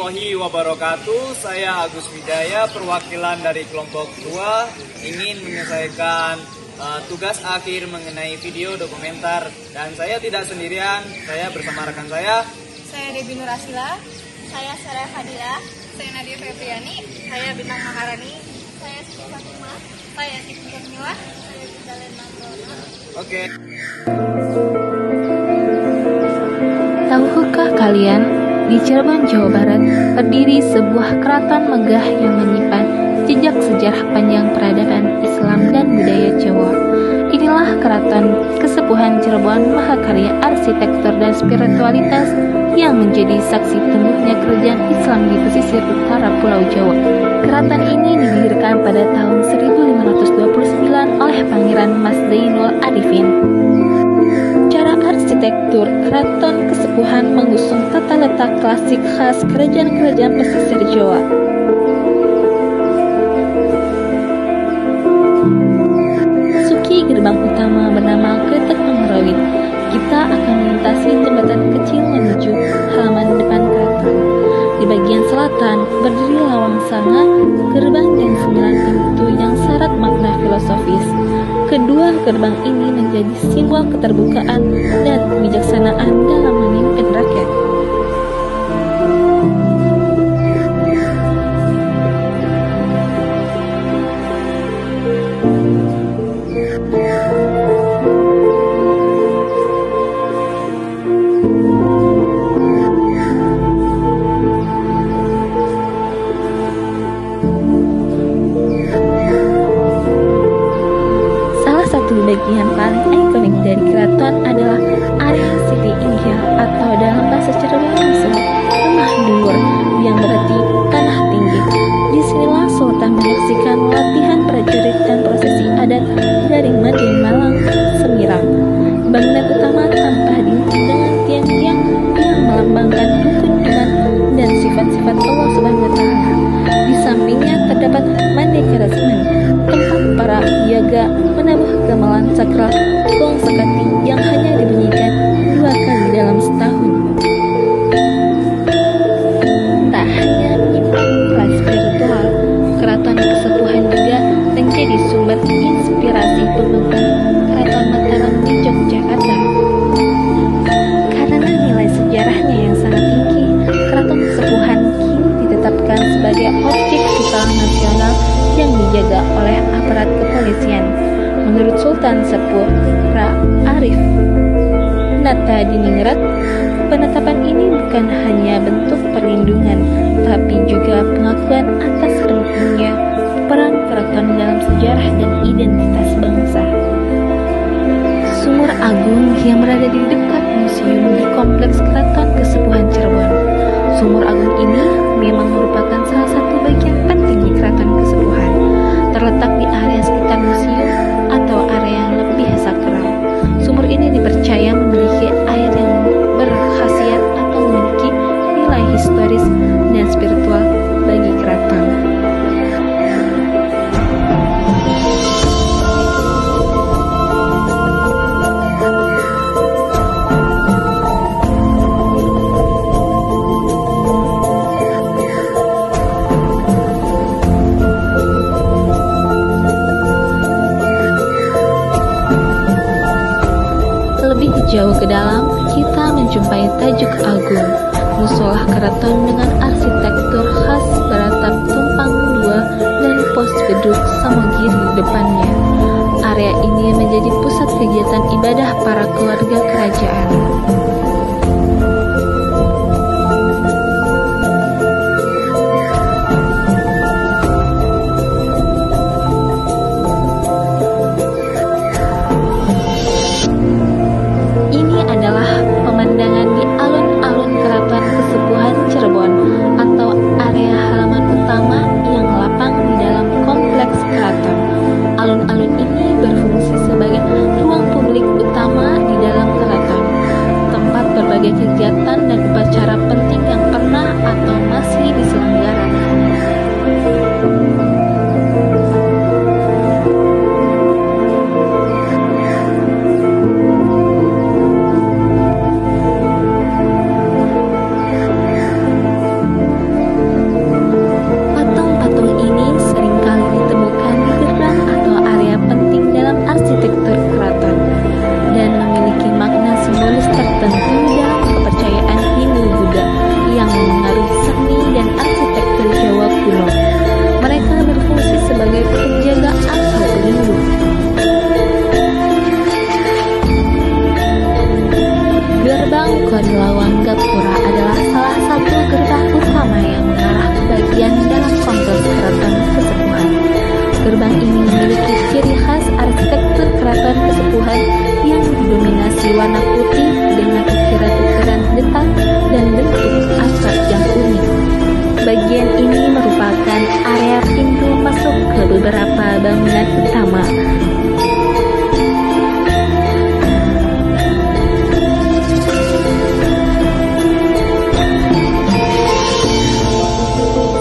warahmatullahi wabarakatuh. Saya Agus Widaya, perwakilan dari kelompok 2, ingin menyelesaikan tugas akhir mengenai video dokumenter. Dan saya tidak sendirian, saya bersama rekan saya. Saya Debbie Nurasila. Saya Sarah Fadila. Saya Nadia Febriani. Saya Bintang Maharani. Saya Siti Fatimah. Saya Siti Jamila. Saya Bintalen Nandona. Oke. Tahukah kalian, di Cirebon, Jawa Barat, berdiri sebuah keraton megah yang menyimpan jejak sejarah panjang peradaban Islam dan budaya Jawa. Inilah Keraton Kesepuhan Cirebon, mahakarya arsitektur dan spiritualitas yang menjadi saksi tumbuhnya kerajaan Islam di pesisir utara Pulau Jawa. Keraton ini didirikan pada tahun 1529 oleh Pangeran Mas Zainul Arifin. Cara arsitektur Keraton Kesepuhan mengusung tata letak klasik khas kerajaan-kerajaan pesisir Jawa. Masuki gerbang utama bernama Ketek Memerawit, kita akan melintasi jembatan kecil menuju halaman depan keraton. Di bagian selatan berdiri lawang sanga, gerbang dan 9 pintu yang syarat makna filosofis. Kedua gerbang ini menjadi simbol keterbukaan dan kebijaksanaan dalam memimpin rakyat. Bagian paling ikonik dari keraton adalah area Siti Inggil atau dalam bahasa Cirebon disebut Rumah Dhuwur, yang berarti tanah tinggi. Disinilah Sultan menyaksikan latihan prajurit dan prosesi adat dari Madiun Malang, Semirang. Bangunan utama tanpa dinding dengan tiang-tiang yang melambangkan rukun iman dan sifat-sifat Allah Subhanahu wa Ta'ala. Di sampingnya terdapat Mandekara Semen, tempat para yaga menabuh gamelan sakral gong sekati yang hanya dibunyikan 2 kali dalam setahun. Tak hanya menyimpan nilai spiritual, Keraton Kesepuhan juga menjadi sumber inspirasi pembangunan Keraton Mataram di Yogyakarta. Karena nilai sejarahnya yang sangat tinggi, Keraton Kesepuhan kini ditetapkan sebagai objek vital nasional yang dijaga oleh aparat kepolisian. Menurut Sultan Sepuh Ra Arif Nata Diningrat, penetapan ini bukan hanya bentuk perlindungan, tapi juga pengakuan atas pentingnya peran keraton dalam sejarah dan identitas bangsa. Sumur Agung yang berada di dekat museum di Kompleks Keraton Kesepuhan Cirebon. Sumur Agung ini memang merupakan salah satu bagian penting di Keraton Kesepuhan. Terletak di area sekitar museum atau area yang lebih sakral. Sumur ini dipercaya memiliki air yang berkhasiat atau memiliki nilai historis dan spiritual bagi keraton. Jauh ke dalam, kita menjumpai Tajuk Agung, musola keraton dengan arsitektur khas beratap tumpang 2 dan pos beduk Samogiri di depannya. Area ini menjadi pusat kegiatan ibadah para keluarga kerajaan. Alun-alun ini berfungsi sebagai ruang publik utama di dalam keraton. Tempat ini memiliki ciri khas arsitektur keraton Kesepuhan yang didominasi warna putih dengan ukiran-ukiran detak dan bentuk atap yang unik. Bagian ini merupakan area pintu masuk ke beberapa bangunan utama.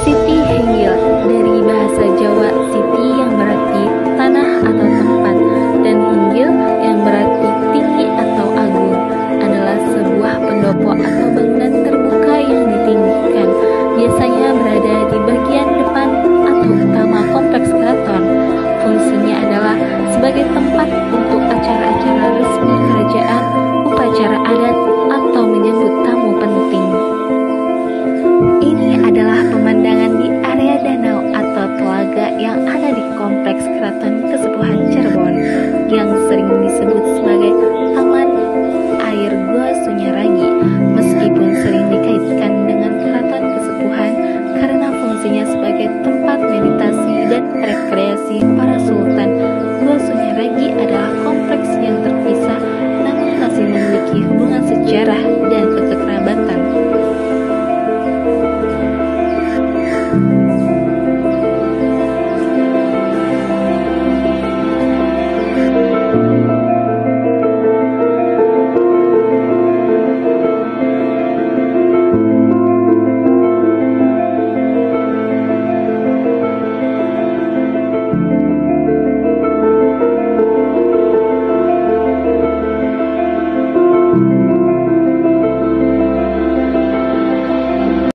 Siti Henggil dari bahasa Jawa siti yang berarti tanah atau tempat dan hinggil yang berarti tinggi atau agung adalah sebuah pendopo atau bangunan terbuka yang ditinggikan, biasanya berada di bagian depan atau utama kompleks keraton. Fungsinya adalah sebagai tempat untuk acara-acara resmi kerajaan, upacara adat, atau menyambut tamu penting. Ini adalah pemandangan di area danau atau telaga yang ada di kompleks Keraton Kesepuhan Cirebon yang sering disebut sebagai Taman Air Gua Sunyaragi, meskipun sering dikaitkan dengan Keraton Kesepuhan karena fungsinya sebagai tempat meditasi dan rekreasi para sultan. Gua Sunyaragi adalah kompleks yang terpisah namun masih memiliki hubungan sejarah dan